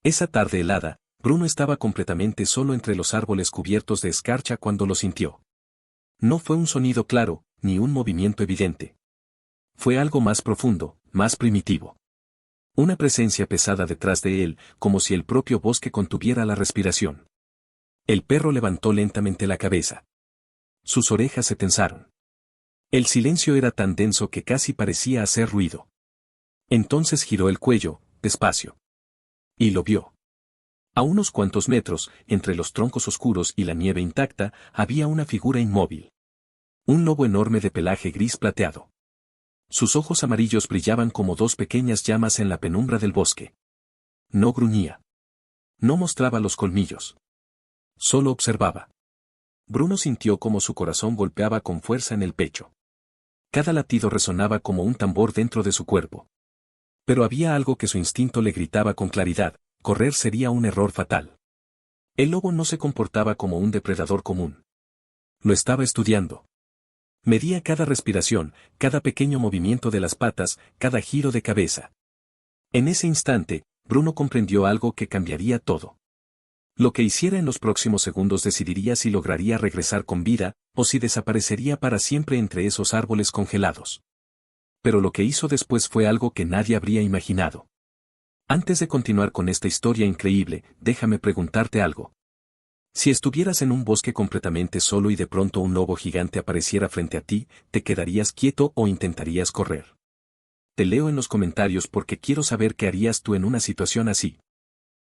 Esa tarde helada, Bruno estaba completamente solo entre los árboles cubiertos de escarcha cuando lo sintió. No fue un sonido claro, ni un movimiento evidente. Fue algo más profundo, más primitivo. Una presencia pesada detrás de él, como si el propio bosque contuviera la respiración. El perro levantó lentamente la cabeza. Sus orejas se tensaron. El silencio era tan denso que casi parecía hacer ruido. Entonces giró el cuello, despacio. Y lo vio. A unos cuantos metros, entre los troncos oscuros y la nieve intacta, había una figura inmóvil. Un lobo enorme de pelaje gris plateado. Sus ojos amarillos brillaban como dos pequeñas llamas en la penumbra del bosque. No gruñía. No mostraba los colmillos. Solo observaba. Bruno sintió como su corazón golpeaba con fuerza en el pecho. Cada latido resonaba como un tambor dentro de su cuerpo. Pero había algo que su instinto le gritaba con claridad: correr sería un error fatal. El lobo no se comportaba como un depredador común. Lo estaba estudiando. Medía cada respiración, cada pequeño movimiento de las patas, cada giro de cabeza. En ese instante, Bruno comprendió algo que cambiaría todo. Lo que hiciera en los próximos segundos decidiría si lograría regresar con vida, o si desaparecería para siempre entre esos árboles congelados. Pero lo que hizo después fue algo que nadie habría imaginado. Antes de continuar con esta historia increíble, déjame preguntarte algo. Si estuvieras en un bosque completamente solo y de pronto un lobo gigante apareciera frente a ti, ¿te quedarías quieto o intentarías correr? Te leo en los comentarios porque quiero saber qué harías tú en una situación así.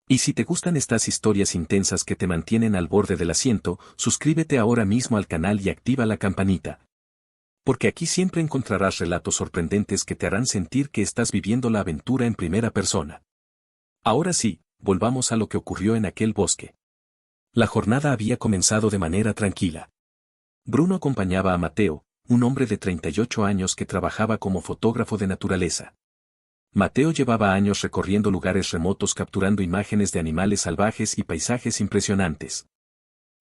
Y si te gustan estas historias intensas que te mantienen al borde del asiento, suscríbete ahora mismo al canal y activa la campanita. Porque aquí siempre encontrarás relatos sorprendentes que te harán sentir que estás viviendo la aventura en primera persona. Ahora sí, volvamos a lo que ocurrió en aquel bosque. La jornada había comenzado de manera tranquila. Bruno acompañaba a Mateo, un hombre de 38 años que trabajaba como fotógrafo de naturaleza. Mateo llevaba años recorriendo lugares remotos capturando imágenes de animales salvajes y paisajes impresionantes.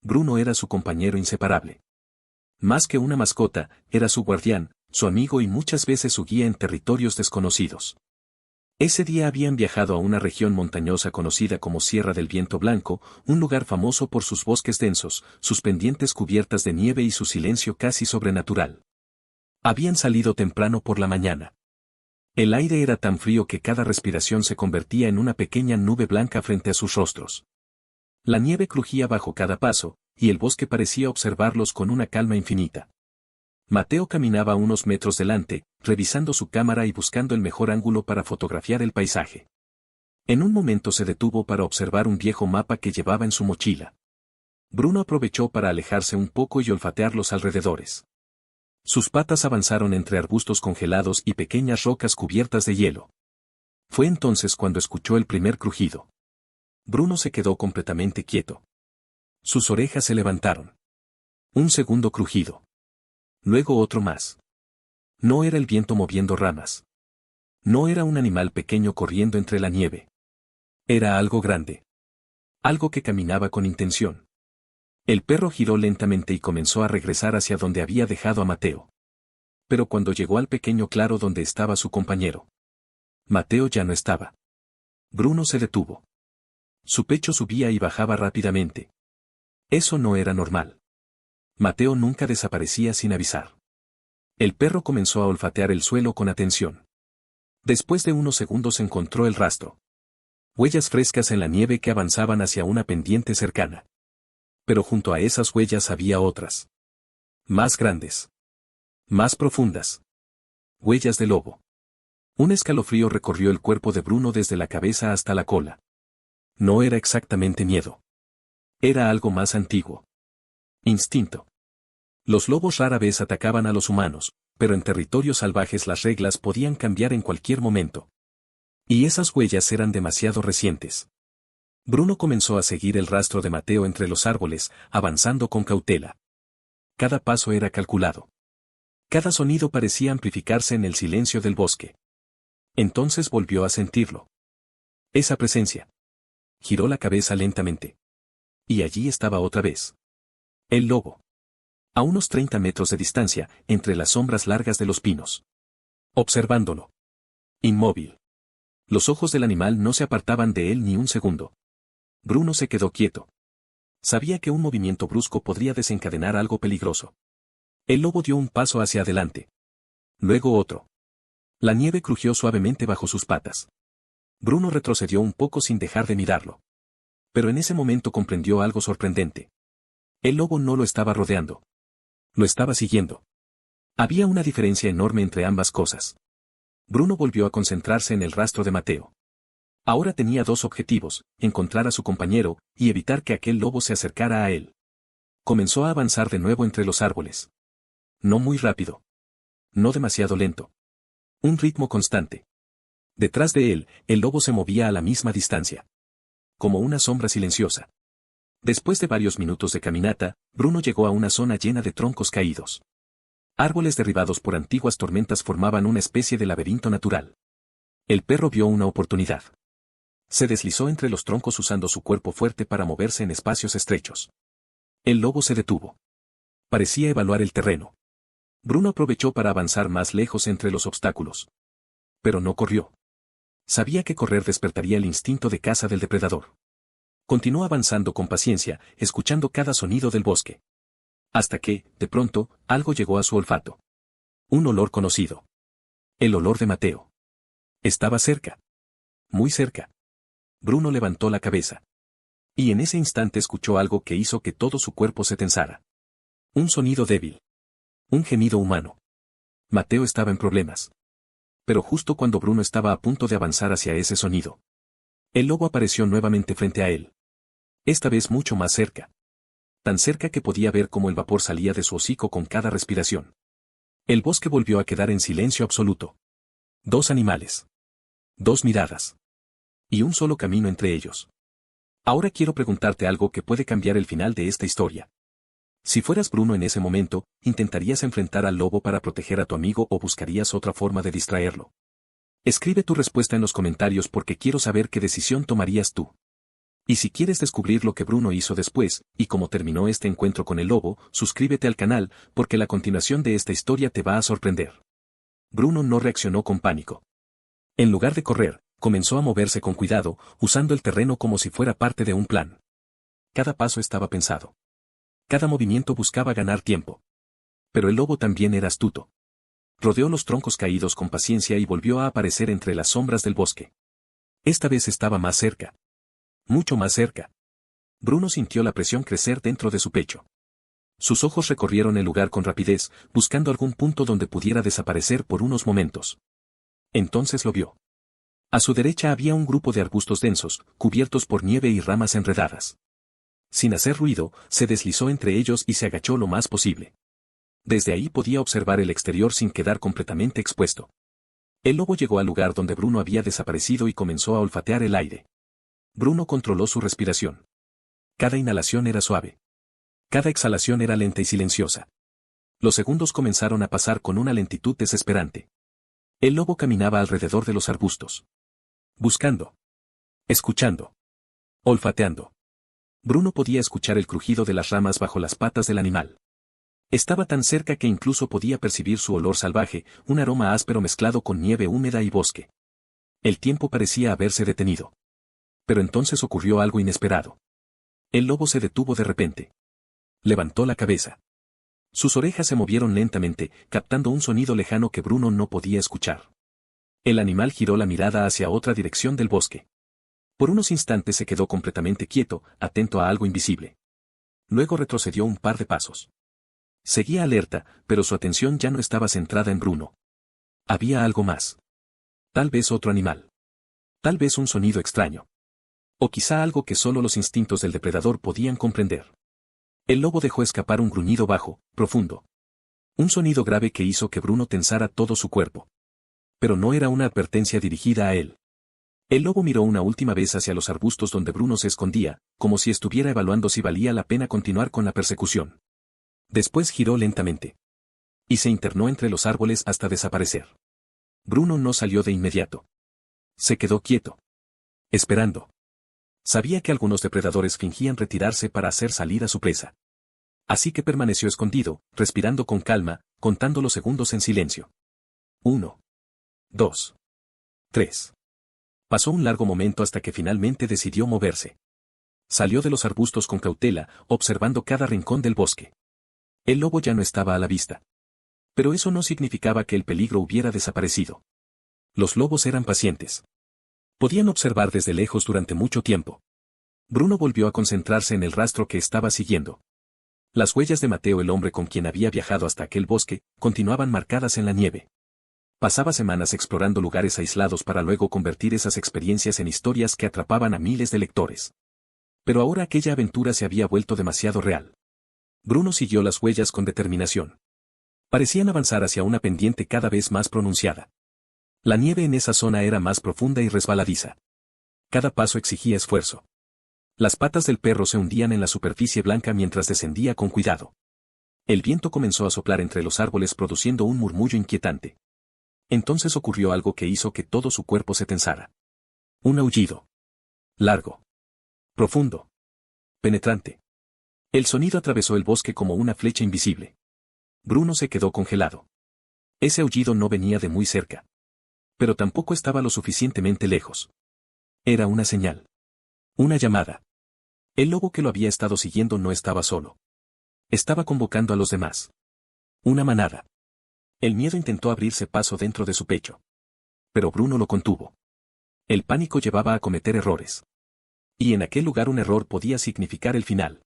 Bruno era su compañero inseparable. Más que una mascota, era su guardián, su amigo y muchas veces su guía en territorios desconocidos. Ese día habían viajado a una región montañosa conocida como Sierra del Viento Blanco, un lugar famoso por sus bosques densos, sus pendientes cubiertas de nieve y su silencio casi sobrenatural. Habían salido temprano por la mañana. El aire era tan frío que cada respiración se convertía en una pequeña nube blanca frente a sus rostros. La nieve crujía bajo cada paso, y el bosque parecía observarlos con una calma infinita. Mateo caminaba unos metros delante, revisando su cámara y buscando el mejor ángulo para fotografiar el paisaje. En un momento se detuvo para observar un viejo mapa que llevaba en su mochila. Bruno aprovechó para alejarse un poco y olfatear los alrededores. Sus patas avanzaron entre arbustos congelados y pequeñas rocas cubiertas de hielo. Fue entonces cuando escuchó el primer crujido. Bruno se quedó completamente quieto. Sus orejas se levantaron. Un segundo crujido. Luego otro más. No era el viento moviendo ramas. No era un animal pequeño corriendo entre la nieve. Era algo grande. Algo que caminaba con intención. El perro giró lentamente y comenzó a regresar hacia donde había dejado a Mateo. Pero cuando llegó al pequeño claro donde estaba su compañero, Mateo ya no estaba. Bruno se detuvo. Su pecho subía y bajaba rápidamente. Eso no era normal. Mateo nunca desaparecía sin avisar. El perro comenzó a olfatear el suelo con atención. Después de unos segundos encontró el rastro. Huellas frescas en la nieve que avanzaban hacia una pendiente cercana. Pero junto a esas huellas había otras. Más grandes. Más profundas. Huellas de lobo. Un escalofrío recorrió el cuerpo de Bruno desde la cabeza hasta la cola. No era exactamente miedo. Era algo más antiguo. Instinto. Los lobos rara vez atacaban a los humanos, pero en territorios salvajes las reglas podían cambiar en cualquier momento. Y esas huellas eran demasiado recientes. Bruno comenzó a seguir el rastro de Mateo entre los árboles, avanzando con cautela. Cada paso era calculado. Cada sonido parecía amplificarse en el silencio del bosque. Entonces volvió a sentirlo. Esa presencia. Giró la cabeza lentamente. Y allí estaba otra vez. El lobo. A unos 30 metros de distancia, entre las sombras largas de los pinos. Observándolo. Inmóvil. Los ojos del animal no se apartaban de él ni un segundo. Bruno se quedó quieto. Sabía que un movimiento brusco podría desencadenar algo peligroso. El lobo dio un paso hacia adelante. Luego otro. La nieve crujió suavemente bajo sus patas. Bruno retrocedió un poco sin dejar de mirarlo. Pero en ese momento comprendió algo sorprendente. El lobo no lo estaba rodeando. Lo estaba siguiendo. Había una diferencia enorme entre ambas cosas. Bruno volvió a concentrarse en el rastro de Mateo. Ahora tenía dos objetivos, encontrar a su compañero, y evitar que aquel lobo se acercara a él. Comenzó a avanzar de nuevo entre los árboles. No muy rápido. No demasiado lento. Un ritmo constante. Detrás de él, el lobo se movía a la misma distancia. Como una sombra silenciosa. Después de varios minutos de caminata, Bruno llegó a una zona llena de troncos caídos. Árboles derribados por antiguas tormentas formaban una especie de laberinto natural. El perro vio una oportunidad. Se deslizó entre los troncos usando su cuerpo fuerte para moverse en espacios estrechos. El lobo se detuvo. Parecía evaluar el terreno. Bruno aprovechó para avanzar más lejos entre los obstáculos. Pero no corrió. Sabía que correr despertaría el instinto de caza del depredador. Continuó avanzando con paciencia, escuchando cada sonido del bosque. Hasta que, de pronto, algo llegó a su olfato. Un olor conocido. El olor de Mateo. Estaba cerca. Muy cerca. Bruno levantó la cabeza. Y en ese instante escuchó algo que hizo que todo su cuerpo se tensara. Un sonido débil. Un gemido humano. Mateo estaba en problemas. Pero justo cuando Bruno estaba a punto de avanzar hacia ese sonido, el lobo apareció nuevamente frente a él. Esta vez mucho más cerca. Tan cerca que podía ver cómo el vapor salía de su hocico con cada respiración. El bosque volvió a quedar en silencio absoluto. Dos animales. Dos miradas. Y un solo camino entre ellos. Ahora quiero preguntarte algo que puede cambiar el final de esta historia. Si fueras Bruno en ese momento, ¿intentarías enfrentar al lobo para proteger a tu amigo o buscarías otra forma de distraerlo? Escribe tu respuesta en los comentarios porque quiero saber qué decisión tomarías tú. Y si quieres descubrir lo que Bruno hizo después, y cómo terminó este encuentro con el lobo, suscríbete al canal, porque la continuación de esta historia te va a sorprender. Bruno no reaccionó con pánico. En lugar de correr, comenzó a moverse con cuidado, usando el terreno como si fuera parte de un plan. Cada paso estaba pensado. Cada movimiento buscaba ganar tiempo. Pero el lobo también era astuto. Rodeó los troncos caídos con paciencia y volvió a aparecer entre las sombras del bosque. Esta vez estaba más cerca. Mucho más cerca. Bruno sintió la presión crecer dentro de su pecho. Sus ojos recorrieron el lugar con rapidez, buscando algún punto donde pudiera desaparecer por unos momentos. Entonces lo vio. A su derecha había un grupo de arbustos densos, cubiertos por nieve y ramas enredadas. Sin hacer ruido, se deslizó entre ellos y se agachó lo más posible. Desde ahí podía observar el exterior sin quedar completamente expuesto. El lobo llegó al lugar donde Bruno había desaparecido y comenzó a olfatear el aire. Bruno controló su respiración. Cada inhalación era suave. Cada exhalación era lenta y silenciosa. Los segundos comenzaron a pasar con una lentitud desesperante. El lobo caminaba alrededor de los arbustos. Buscando. Escuchando. Olfateando. Bruno podía escuchar el crujido de las ramas bajo las patas del animal. Estaba tan cerca que incluso podía percibir su olor salvaje, un aroma áspero mezclado con nieve húmeda y bosque. El tiempo parecía haberse detenido. Pero entonces ocurrió algo inesperado. El lobo se detuvo de repente. Levantó la cabeza. Sus orejas se movieron lentamente, captando un sonido lejano que Bruno no podía escuchar. El animal giró la mirada hacia otra dirección del bosque. Por unos instantes se quedó completamente quieto, atento a algo invisible. Luego retrocedió un par de pasos. Seguía alerta, pero su atención ya no estaba centrada en Bruno. Había algo más. Tal vez otro animal. Tal vez un sonido extraño. O quizá algo que solo los instintos del depredador podían comprender. El lobo dejó escapar un gruñido bajo, profundo. Un sonido grave que hizo que Bruno tensara todo su cuerpo. Pero no era una advertencia dirigida a él. El lobo miró una última vez hacia los arbustos donde Bruno se escondía, como si estuviera evaluando si valía la pena continuar con la persecución. Después giró lentamente. Y se internó entre los árboles hasta desaparecer. Bruno no salió de inmediato. Se quedó quieto. Esperando. Sabía que algunos depredadores fingían retirarse para hacer salir a su presa. Así que permaneció escondido, respirando con calma, contando los segundos en silencio. 1, 2, 3, Pasó un largo momento hasta que finalmente decidió moverse. Salió de los arbustos con cautela, observando cada rincón del bosque. El lobo ya no estaba a la vista. Pero eso no significaba que el peligro hubiera desaparecido. Los lobos eran pacientes. Podían observar desde lejos durante mucho tiempo. Bruno volvió a concentrarse en el rastro que estaba siguiendo. Las huellas de Mateo, el hombre con quien había viajado hasta aquel bosque, continuaban marcadas en la nieve. Pasaba semanas explorando lugares aislados para luego convertir esas experiencias en historias que atrapaban a miles de lectores. Pero ahora aquella aventura se había vuelto demasiado real. Bruno siguió las huellas con determinación. Parecían avanzar hacia una pendiente cada vez más pronunciada. La nieve en esa zona era más profunda y resbaladiza. Cada paso exigía esfuerzo. Las patas del perro se hundían en la superficie blanca mientras descendía con cuidado. El viento comenzó a soplar entre los árboles produciendo un murmullo inquietante. Entonces ocurrió algo que hizo que todo su cuerpo se tensara. Un aullido. Largo. Profundo. Penetrante. El sonido atravesó el bosque como una flecha invisible. Bruno se quedó congelado. Ese aullido no venía de muy cerca. Pero tampoco estaba lo suficientemente lejos. Era una señal. Una llamada. El lobo que lo había estado siguiendo no estaba solo. Estaba convocando a los demás. Una manada. El miedo intentó abrirse paso dentro de su pecho. Pero Bruno lo contuvo. El pánico llevaba a cometer errores. Y en aquel lugar un error podía significar el final.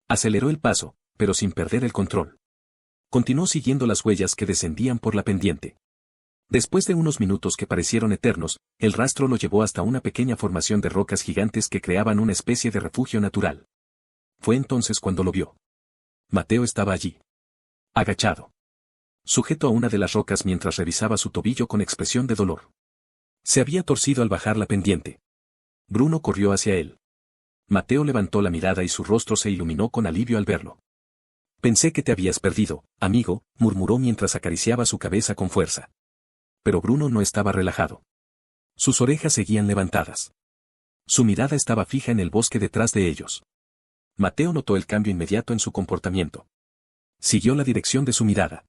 Aceleró el paso, pero sin perder el control. Continuó siguiendo las huellas que descendían por la pendiente. Después de unos minutos que parecieron eternos, el rastro lo llevó hasta una pequeña formación de rocas gigantes que creaban una especie de refugio natural. Fue entonces cuando lo vio. Mateo estaba allí. Agachado. Sujeto a una de las rocas mientras revisaba su tobillo con expresión de dolor. Se había torcido al bajar la pendiente. Bruno corrió hacia él. Mateo levantó la mirada y su rostro se iluminó con alivio al verlo. Pensé que te habías perdido, amigo, murmuró mientras acariciaba su cabeza con fuerza. Pero Bruno no estaba relajado. Sus orejas seguían levantadas. Su mirada estaba fija en el bosque detrás de ellos. Mateo notó el cambio inmediato en su comportamiento. Siguió la dirección de su mirada.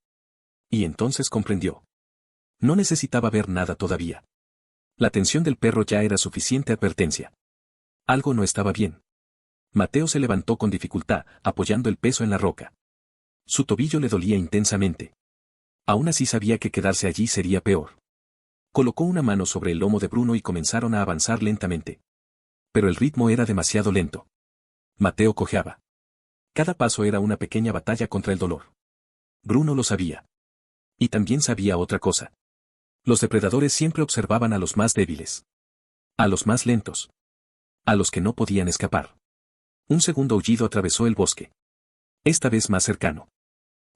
Y entonces comprendió. No necesitaba ver nada todavía. La tensión del perro ya era suficiente advertencia. Algo no estaba bien. Mateo se levantó con dificultad, apoyando el peso en la roca. Su tobillo le dolía intensamente. Aún así sabía que quedarse allí sería peor. Colocó una mano sobre el lomo de Bruno y comenzaron a avanzar lentamente. Pero el ritmo era demasiado lento. Mateo cojeaba. Cada paso era una pequeña batalla contra el dolor. Bruno lo sabía. Y también sabía otra cosa. Los depredadores siempre observaban a los más débiles. A los más lentos. A los que no podían escapar. Un segundo aullido atravesó el bosque. Esta vez más cercano.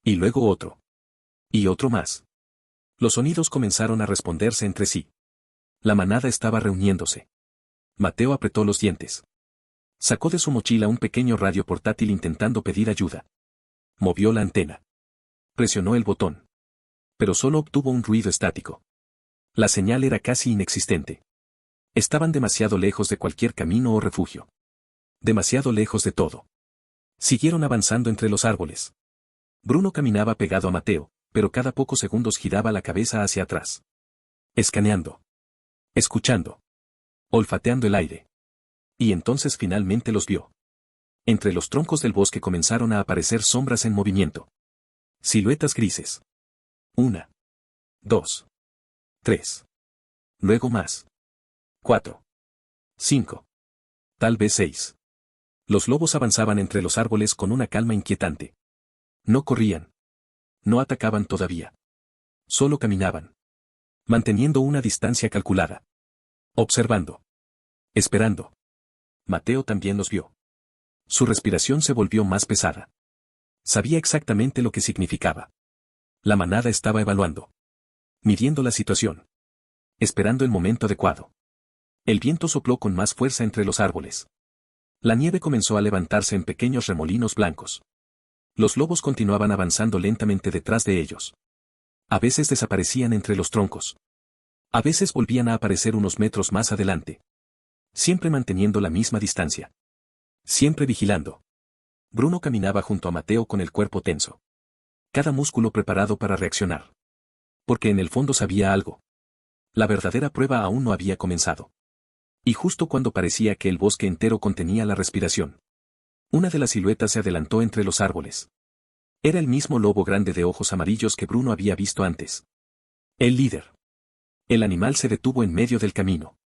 Y luego otro. Y otro más. Los sonidos comenzaron a responderse entre sí. La manada estaba reuniéndose. Mateo apretó los dientes. Sacó de su mochila un pequeño radio portátil intentando pedir ayuda. Movió la antena. Presionó el botón. Pero solo obtuvo un ruido estático. La señal era casi inexistente. Estaban demasiado lejos de cualquier camino o refugio. Demasiado lejos de todo. Siguieron avanzando entre los árboles. Bruno caminaba pegado a Mateo, pero cada pocos segundos giraba la cabeza hacia atrás. Escaneando. Escuchando. Olfateando el aire. Y entonces finalmente los vio. Entre los troncos del bosque comenzaron a aparecer sombras en movimiento. Siluetas grises. 1. 2. 3. Luego más. 4. 5. Tal vez 6. Los lobos avanzaban entre los árboles con una calma inquietante. No corrían. No atacaban todavía. Solo caminaban. Manteniendo una distancia calculada. Observando. Esperando. Mateo también los vio. Su respiración se volvió más pesada. Sabía exactamente lo que significaba. La manada estaba evaluando. Midiendo la situación. Esperando el momento adecuado. El viento sopló con más fuerza entre los árboles. La nieve comenzó a levantarse en pequeños remolinos blancos. Los lobos continuaban avanzando lentamente detrás de ellos. A veces desaparecían entre los troncos. A veces volvían a aparecer unos metros más adelante. Siempre manteniendo la misma distancia. Siempre vigilando. Bruno caminaba junto a Mateo con el cuerpo tenso. Cada músculo preparado para reaccionar. Porque en el fondo sabía algo. La verdadera prueba aún no había comenzado. Y justo cuando parecía que el bosque entero contenía la respiración, una de las siluetas se adelantó entre los árboles. Era el mismo lobo grande de ojos amarillos que Bruno había visto antes. El líder. El animal se detuvo en medio del camino,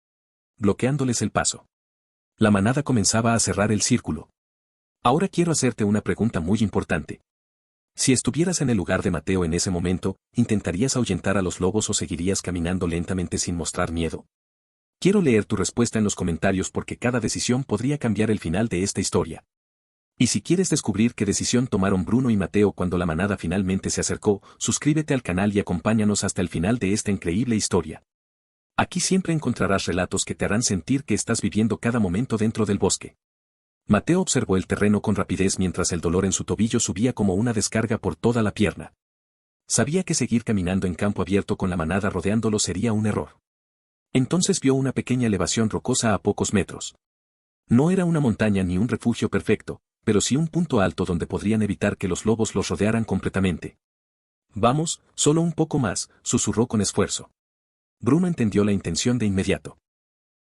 bloqueándoles el paso. La manada comenzaba a cerrar el círculo. Ahora quiero hacerte una pregunta muy importante. Si estuvieras en el lugar de Mateo en ese momento, ¿intentarías ahuyentar a los lobos o seguirías caminando lentamente sin mostrar miedo? Quiero leer tu respuesta en los comentarios porque cada decisión podría cambiar el final de esta historia. Y si quieres descubrir qué decisión tomaron Bruno y Mateo cuando la manada finalmente se acercó, suscríbete al canal y acompáñanos hasta el final de esta increíble historia. Aquí siempre encontrarás relatos que te harán sentir que estás viviendo cada momento dentro del bosque. Mateo observó el terreno con rapidez mientras el dolor en su tobillo subía como una descarga por toda la pierna. Sabía que seguir caminando en campo abierto con la manada rodeándolo sería un error. Entonces vio una pequeña elevación rocosa a pocos metros. No era una montaña ni un refugio perfecto, pero sí un punto alto donde podrían evitar que los lobos los rodearan completamente. Vamos, solo un poco más, susurró con esfuerzo. Bruno entendió la intención de inmediato.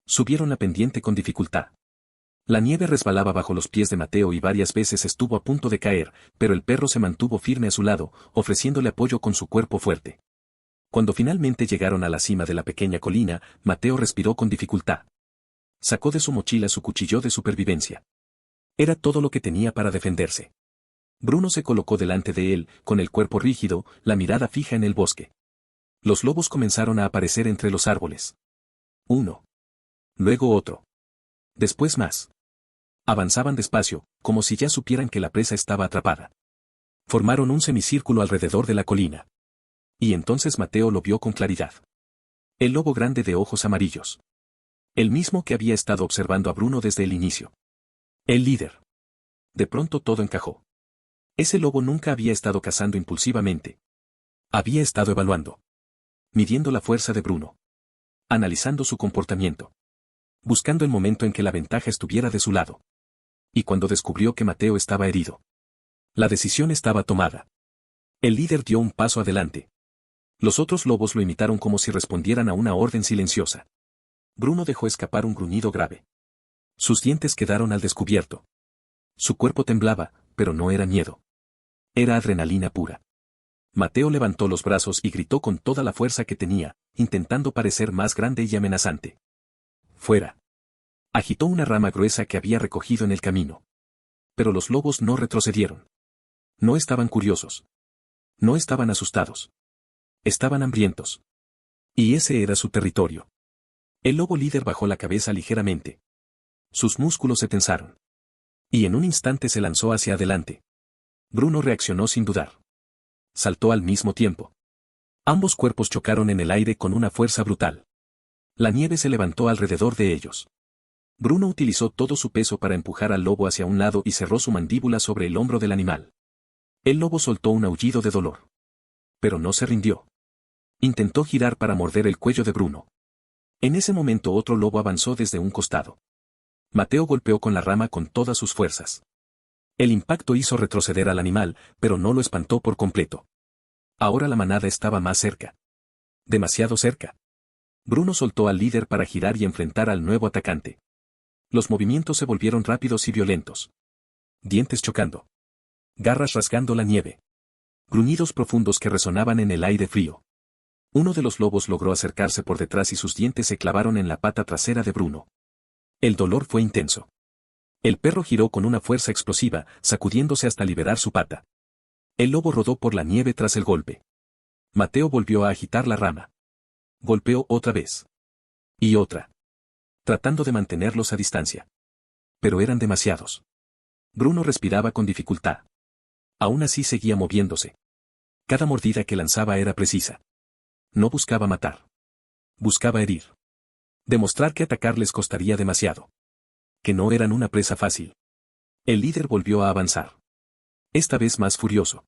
Subieron la pendiente con dificultad. La nieve resbalaba bajo los pies de Mateo y varias veces estuvo a punto de caer, pero el perro se mantuvo firme a su lado, ofreciéndole apoyo con su cuerpo fuerte. Cuando finalmente llegaron a la cima de la pequeña colina, Mateo respiró con dificultad. Sacó de su mochila su cuchillo de supervivencia. Era todo lo que tenía para defenderse. Bruno se colocó delante de él, con el cuerpo rígido, la mirada fija en el bosque. Los lobos comenzaron a aparecer entre los árboles. Uno. Luego otro. Después más. Avanzaban despacio, como si ya supieran que la presa estaba atrapada. Formaron un semicírculo alrededor de la colina. Y entonces Mateo lo vio con claridad. El lobo grande de ojos amarillos. El mismo que había estado observando a Bruno desde el inicio. El líder. De pronto todo encajó. Ese lobo nunca había estado cazando impulsivamente. Había estado evaluando. Midiendo la fuerza de Bruno. Analizando su comportamiento. Buscando el momento en que la ventaja estuviera de su lado. Y cuando descubrió que Mateo estaba herido. La decisión estaba tomada. El líder dio un paso adelante. Los otros lobos lo imitaron como si respondieran a una orden silenciosa. Bruno dejó escapar un gruñido grave. Sus dientes quedaron al descubierto. Su cuerpo temblaba, pero no era miedo. Era adrenalina pura. Mateo levantó los brazos y gritó con toda la fuerza que tenía, intentando parecer más grande y amenazante. ¡Fuera! Agitó una rama gruesa que había recogido en el camino. Pero los lobos no retrocedieron. No estaban curiosos. No estaban asustados. Estaban hambrientos. Y ese era su territorio. El lobo líder bajó la cabeza ligeramente. Sus músculos se tensaron. Y en un instante se lanzó hacia adelante. Bruno reaccionó sin dudar. Saltó al mismo tiempo. Ambos cuerpos chocaron en el aire con una fuerza brutal. La nieve se levantó alrededor de ellos. Bruno utilizó todo su peso para empujar al lobo hacia un lado y cerró su mandíbula sobre el hombro del animal. El lobo soltó un aullido de dolor. Pero no se rindió. Intentó girar para morder el cuello de Bruno. En ese momento otro lobo avanzó desde un costado. Mateo golpeó con la rama con todas sus fuerzas. El impacto hizo retroceder al animal, pero no lo espantó por completo. Ahora la manada estaba más cerca. Demasiado cerca. Bruno soltó al líder para girar y enfrentar al nuevo atacante. Los movimientos se volvieron rápidos y violentos. Dientes chocando. Garras rasgando la nieve. Gruñidos profundos que resonaban en el aire frío. Uno de los lobos logró acercarse por detrás y sus dientes se clavaron en la pata trasera de Bruno. El dolor fue intenso. El perro giró con una fuerza explosiva, sacudiéndose hasta liberar su pata. El lobo rodó por la nieve tras el golpe. Mateo volvió a agitar la rama. Golpeó otra vez. Y otra. Tratando de mantenerlos a distancia. Pero eran demasiados. Bruno respiraba con dificultad. Aún así seguía moviéndose. Cada mordida que lanzaba era precisa. No buscaba matar. Buscaba herir. Demostrar que atacar les costaría demasiado. Que no eran una presa fácil. El líder volvió a avanzar. Esta vez más furioso.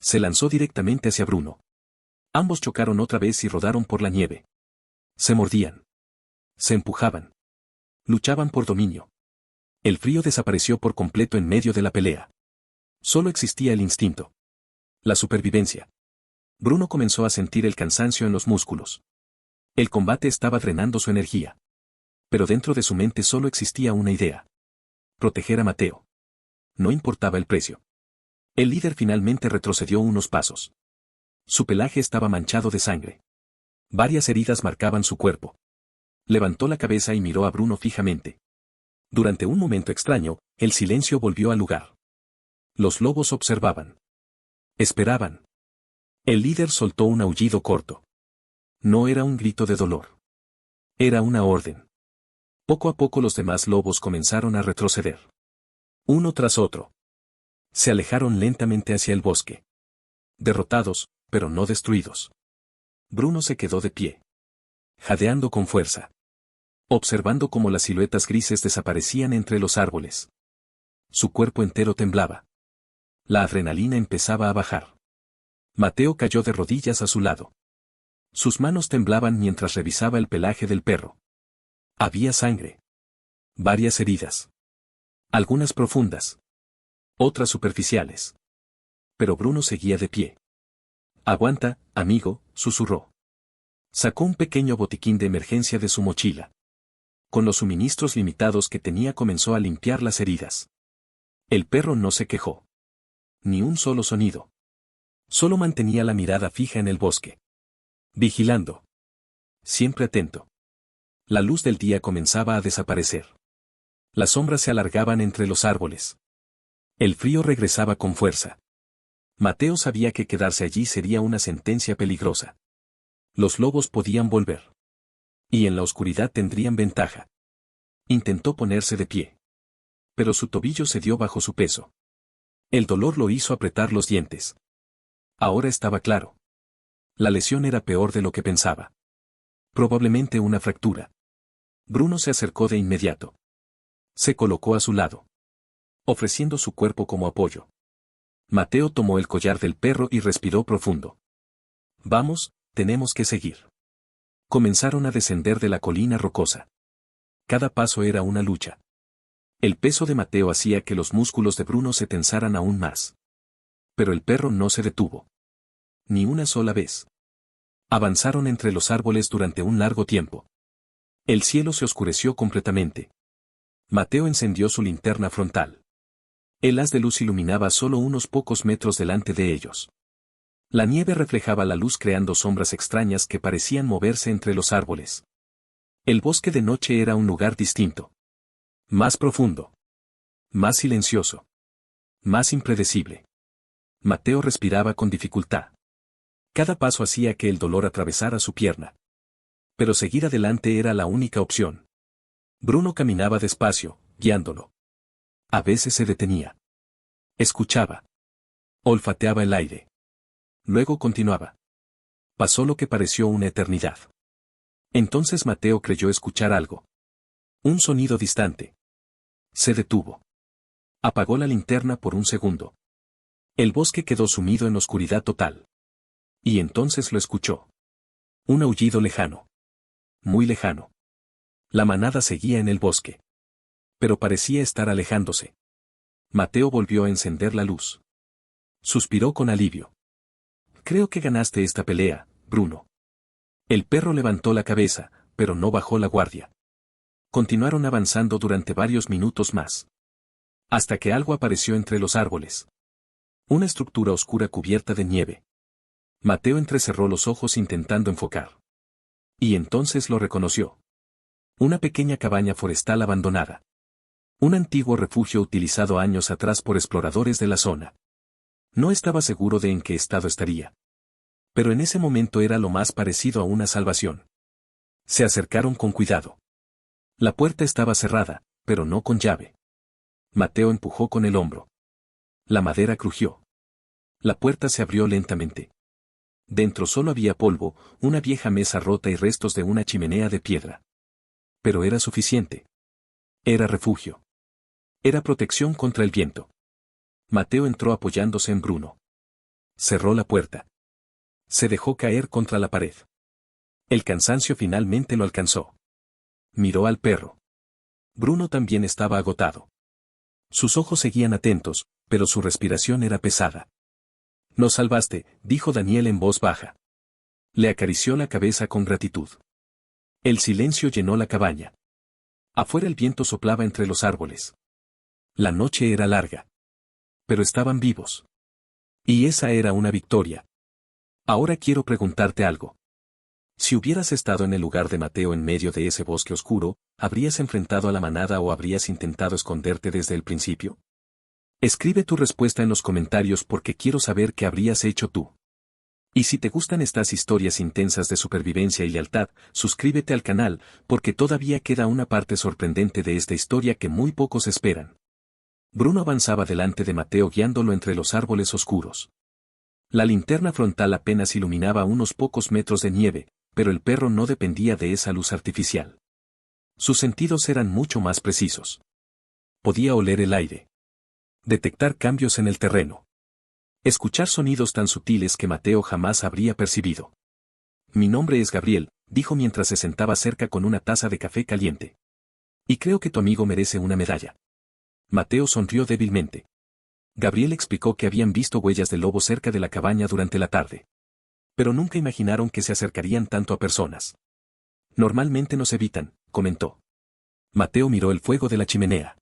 Se lanzó directamente hacia Bruno. Ambos chocaron otra vez y rodaron por la nieve. Se mordían. Se empujaban. Luchaban por dominio. El frío desapareció por completo en medio de la pelea. Solo existía el instinto. La supervivencia. Bruno comenzó a sentir el cansancio en los músculos. El combate estaba drenando su energía. Pero dentro de su mente solo existía una idea: proteger a Mateo. No importaba el precio. El líder finalmente retrocedió unos pasos. Su pelaje estaba manchado de sangre. Varias heridas marcaban su cuerpo. Levantó la cabeza y miró a Bruno fijamente. Durante un momento extraño, el silencio volvió al lugar. Los lobos observaban. Esperaban. El líder soltó un aullido corto. No era un grito de dolor. Era una orden. Poco a poco los demás lobos comenzaron a retroceder. Uno tras otro. Se alejaron lentamente hacia el bosque. Derrotados, pero no destruidos. Bruno se quedó de pie. Jadeando con fuerza. Observando cómo las siluetas grises desaparecían entre los árboles. Su cuerpo entero temblaba. La adrenalina empezaba a bajar. Mateo cayó de rodillas a su lado. Sus manos temblaban mientras revisaba el pelaje del perro. Había sangre. Varias heridas. Algunas profundas. Otras superficiales. Pero Bruno seguía de pie. «Aguanta, amigo», susurró. Sacó un pequeño botiquín de emergencia de su mochila. Con los suministros limitados que tenía comenzó a limpiar las heridas. El perro no se quejó. Ni un solo sonido. Solo mantenía la mirada fija en el bosque. Vigilando. Siempre atento. La luz del día comenzaba a desaparecer. Las sombras se alargaban entre los árboles. El frío regresaba con fuerza. Mateo sabía que quedarse allí sería una sentencia peligrosa. Los lobos podían volver. Y en la oscuridad tendrían ventaja. Intentó ponerse de pie. Pero su tobillo cedió bajo su peso. El dolor lo hizo apretar los dientes. Ahora estaba claro. La lesión era peor de lo que pensaba. Probablemente una fractura. Bruno se acercó de inmediato. Se colocó a su lado, ofreciendo su cuerpo como apoyo. Mateo tomó el collar del perro y respiró profundo. «Vamos, tenemos que seguir». Comenzaron a descender de la colina rocosa. Cada paso era una lucha. El peso de Mateo hacía que los músculos de Bruno se tensaran aún más. Pero el perro no se detuvo. Ni una sola vez. Avanzaron entre los árboles durante un largo tiempo. El cielo se oscureció completamente. Mateo encendió su linterna frontal. El haz de luz iluminaba solo unos pocos metros delante de ellos. La nieve reflejaba la luz creando sombras extrañas que parecían moverse entre los árboles. El bosque de noche era un lugar distinto. Más profundo. Más silencioso. Más impredecible. Mateo respiraba con dificultad. Cada paso hacía que el dolor atravesara su pierna. Pero seguir adelante era la única opción. Bruno caminaba despacio, guiándolo. A veces se detenía. Escuchaba. Olfateaba el aire. Luego continuaba. Pasó lo que pareció una eternidad. Entonces Mateo creyó escuchar algo. Un sonido distante. Se detuvo. Apagó la linterna por un segundo. El bosque quedó sumido en oscuridad total. Y entonces lo escuchó. Un aullido lejano. Muy lejano. La manada seguía en el bosque. Pero parecía estar alejándose. Mateo volvió a encender la luz. Suspiró con alivio. «Creo que ganaste esta pelea, Bruno». El perro levantó la cabeza, pero no bajó la guardia. Continuaron avanzando durante varios minutos más. Hasta que algo apareció entre los árboles. Una estructura oscura cubierta de nieve. Mateo entrecerró los ojos intentando enfocar. Y entonces lo reconoció. Una pequeña cabaña forestal abandonada. Un antiguo refugio utilizado años atrás por exploradores de la zona. No estaba seguro de en qué estado estaría. Pero en ese momento era lo más parecido a una salvación. Se acercaron con cuidado. La puerta estaba cerrada, pero no con llave. Mateo empujó con el hombro. La madera crujió. La puerta se abrió lentamente. Dentro solo había polvo, una vieja mesa rota y restos de una chimenea de piedra. Pero era suficiente. Era refugio. Era protección contra el viento. Mateo entró apoyándose en Bruno. Cerró la puerta. Se dejó caer contra la pared. El cansancio finalmente lo alcanzó. Miró al perro. Bruno también estaba agotado. Sus ojos seguían atentos, pero su respiración era pesada. «Nos salvaste», dijo Daniel en voz baja. Le acarició la cabeza con gratitud. El silencio llenó la cabaña. Afuera el viento soplaba entre los árboles. La noche era larga. Pero estaban vivos. Y esa era una victoria. Ahora quiero preguntarte algo. Si hubieras estado en el lugar de Mateo en medio de ese bosque oscuro, ¿habrías enfrentado a la manada o habrías intentado esconderte desde el principio? Escribe tu respuesta en los comentarios porque quiero saber qué habrías hecho tú. Y si te gustan estas historias intensas de supervivencia y lealtad, suscríbete al canal, porque todavía queda una parte sorprendente de esta historia que muy pocos esperan. Bruno avanzaba delante de Mateo guiándolo entre los árboles oscuros. La linterna frontal apenas iluminaba unos pocos metros de nieve, pero el perro no dependía de esa luz artificial. Sus sentidos eran mucho más precisos. Podía oler el aire. Detectar cambios en el terreno. Escuchar sonidos tan sutiles que Mateo jamás habría percibido. Mi nombre es Gabriel, dijo mientras se sentaba cerca con una taza de café caliente. Y creo que tu amigo merece una medalla. Mateo sonrió débilmente. Gabriel explicó que habían visto huellas de lobo cerca de la cabaña durante la tarde. Pero nunca imaginaron que se acercarían tanto a personas. Normalmente nos evitan, comentó. Mateo miró el fuego de la chimenea.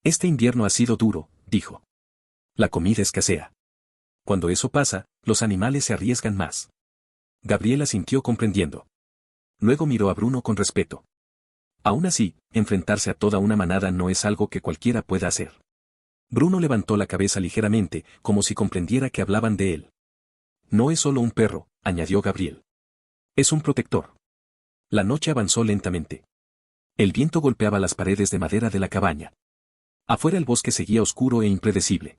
Este invierno ha sido duro, dijo. La comida escasea. Cuando eso pasa, los animales se arriesgan más. Gabriel asintió comprendiendo. Luego miró a Bruno con respeto. Aún así, enfrentarse a toda una manada no es algo que cualquiera pueda hacer. Bruno levantó la cabeza ligeramente, como si comprendiera que hablaban de él. No es solo un perro, añadió Gabriel. Es un protector. La noche avanzó lentamente. El viento golpeaba las paredes de madera de la cabaña. Afuera el bosque seguía oscuro e impredecible.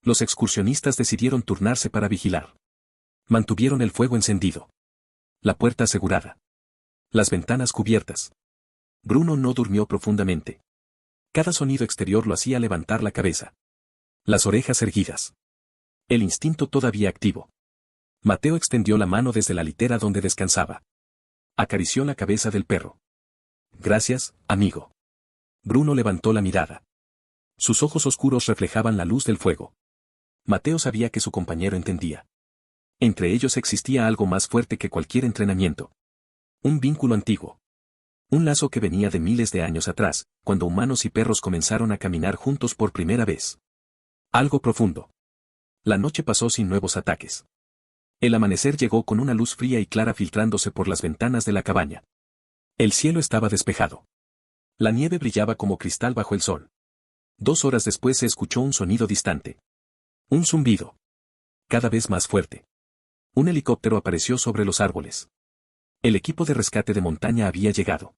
Los excursionistas decidieron turnarse para vigilar. Mantuvieron el fuego encendido. La puerta asegurada. Las ventanas cubiertas. Bruno no durmió profundamente. Cada sonido exterior lo hacía levantar la cabeza. Las orejas erguidas. El instinto todavía activo. Mateo extendió la mano desde la litera donde descansaba. Acarició la cabeza del perro. Gracias, amigo. Bruno levantó la mirada. Sus ojos oscuros reflejaban la luz del fuego. Mateo sabía que su compañero entendía. Entre ellos existía algo más fuerte que cualquier entrenamiento. Un vínculo antiguo. Un lazo que venía de miles de años atrás, cuando humanos y perros comenzaron a caminar juntos por primera vez. Algo profundo. La noche pasó sin nuevos ataques. El amanecer llegó con una luz fría y clara filtrándose por las ventanas de la cabaña. El cielo estaba despejado. La nieve brillaba como cristal bajo el sol. 2 horas después se escuchó un sonido distante. Un zumbido. Cada vez más fuerte. Un helicóptero apareció sobre los árboles. El equipo de rescate de montaña había llegado.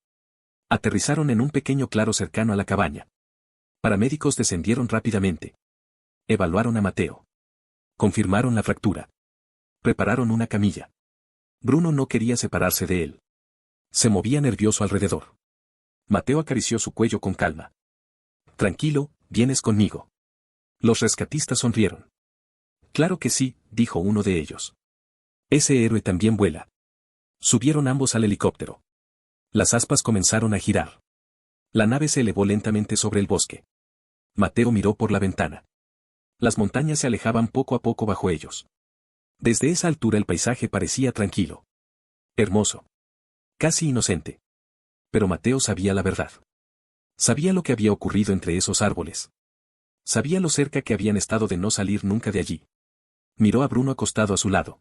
Aterrizaron en un pequeño claro cercano a la cabaña. Paramédicos descendieron rápidamente. Evaluaron a Mateo. Confirmaron la fractura. Prepararon una camilla. Bruno no quería separarse de él. Se movía nervioso alrededor. Mateo acarició su cuello con calma. Tranquilo, vienes conmigo. Los rescatistas sonrieron. Claro que sí, dijo uno de ellos. Ese héroe también vuela. Subieron ambos al helicóptero. Las aspas comenzaron a girar. La nave se elevó lentamente sobre el bosque. Mateo miró por la ventana. Las montañas se alejaban poco a poco bajo ellos. Desde esa altura el paisaje parecía tranquilo. Hermoso. Casi inocente. Pero Mateo sabía la verdad. Sabía lo que había ocurrido entre esos árboles. Sabía lo cerca que habían estado de no salir nunca de allí. Miró a Bruno acostado a su lado.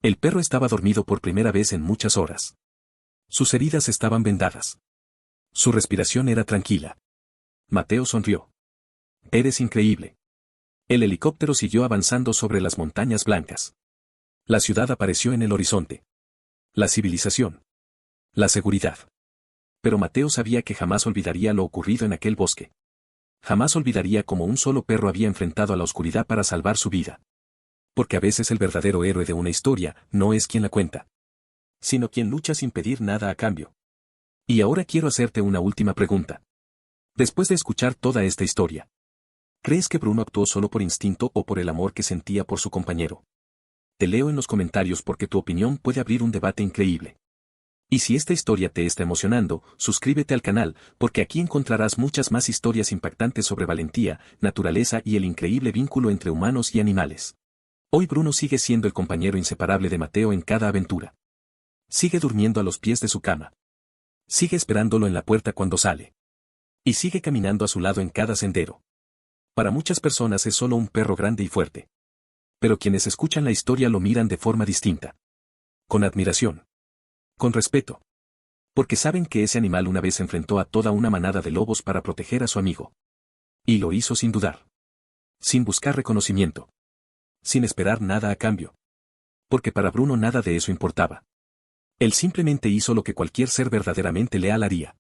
El perro estaba dormido por primera vez en muchas horas. Sus heridas estaban vendadas. Su respiración era tranquila. Mateo sonrió. Eres increíble. El helicóptero siguió avanzando sobre las montañas blancas. La ciudad apareció en el horizonte. La civilización. La seguridad. Pero Mateo sabía que jamás olvidaría lo ocurrido en aquel bosque. Jamás olvidaría cómo un solo perro había enfrentado a la oscuridad para salvar su vida. Porque a veces el verdadero héroe de una historia no es quien la cuenta, sino quien lucha sin pedir nada a cambio. Y ahora quiero hacerte una última pregunta. Después de escuchar toda esta historia, ¿crees que Bruno actuó solo por instinto o por el amor que sentía por su compañero? Te leo en los comentarios porque tu opinión puede abrir un debate increíble. Y si esta historia te está emocionando, suscríbete al canal, porque aquí encontrarás muchas más historias impactantes sobre valentía, naturaleza y el increíble vínculo entre humanos y animales. Hoy Bruno sigue siendo el compañero inseparable de Mateo en cada aventura. Sigue durmiendo a los pies de su cama. Sigue esperándolo en la puerta cuando sale. Y sigue caminando a su lado en cada sendero. Para muchas personas es solo un perro grande y fuerte. Pero quienes escuchan la historia lo miran de forma distinta. Con admiración. Con respeto. Porque saben que ese animal una vez enfrentó a toda una manada de lobos para proteger a su amigo. Y lo hizo sin dudar. Sin buscar reconocimiento. Sin esperar nada a cambio. Porque para Bruno nada de eso importaba. Él simplemente hizo lo que cualquier ser verdaderamente leal haría.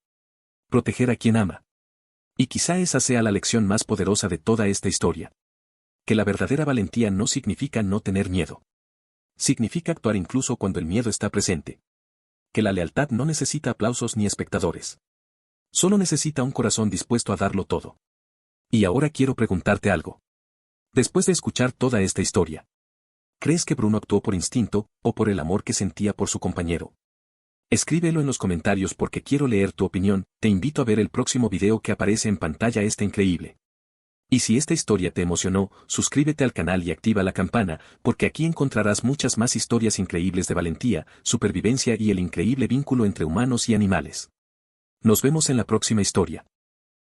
Proteger a quien ama. Y quizá esa sea la lección más poderosa de toda esta historia. Que la verdadera valentía no significa no tener miedo. Significa actuar incluso cuando el miedo está presente. Que la lealtad no necesita aplausos ni espectadores. Solo necesita un corazón dispuesto a darlo todo. Y ahora quiero preguntarte algo. Después de escuchar toda esta historia, ¿crees que Bruno actuó por instinto, o por el amor que sentía por su compañero? Escríbelo en los comentarios porque quiero leer tu opinión. Te invito a ver el próximo video que aparece en pantalla. Increíble. Y si esta historia te emocionó, suscríbete al canal y activa la campana, porque aquí encontrarás muchas más historias increíbles de valentía, supervivencia y el increíble vínculo entre humanos y animales. Nos vemos en la próxima historia.